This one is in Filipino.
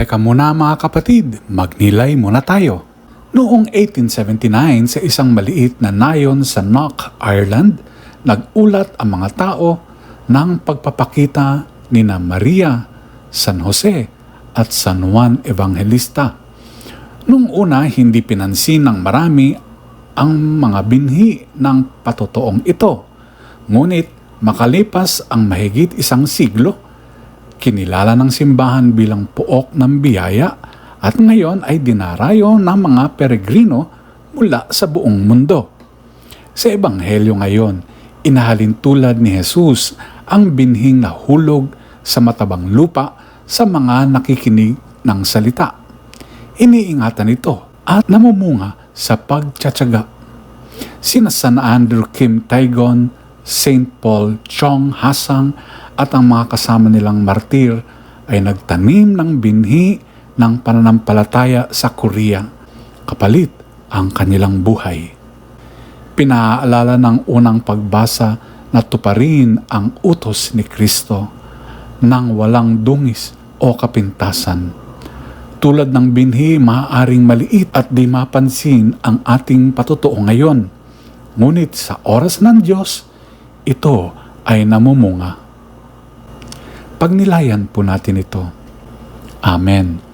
Teka muna mga kapatid, magnilay muna tayo. Noong 1879 sa isang maliit na nayon sa Knock, Ireland, nagulat ang mga tao ng pagpapakita ni Maria, San Jose at San Juan Evangelista. Noong una, hindi pinansin ng marami ang mga binhi ng patotoong ito. Ngunit makalipas ang mahigit isang siglo, kinilala ng simbahan bilang puok ng biyaya at ngayon ay dinarayo ng mga peregrino mula sa buong mundo. Sa Ebanghelyo ngayon, inahalin tulad ni Jesus ang binhing nahulog sa matabang lupa sa mga nakikinig ng salita. Iniingatan ito at namumunga sa pagtsatsaga. Sina San Andrew Kim Taigon, St. Paul Chong Hasang at ang mga kasama nilang martir ay nagtanim ng binhi ng pananampalataya sa Korea, kapalit ang kanilang buhay. Pinaalala ng unang pagbasa na tuparin ang utos ni Kristo nang walang dungis o kapintasan. Tulad ng binhi, maaaring maliit at di mapansin ang ating patotoo ngayon. Ngunit sa oras ng Diyos, ito ay namumunga. Pagnilayan po natin ito. Amen.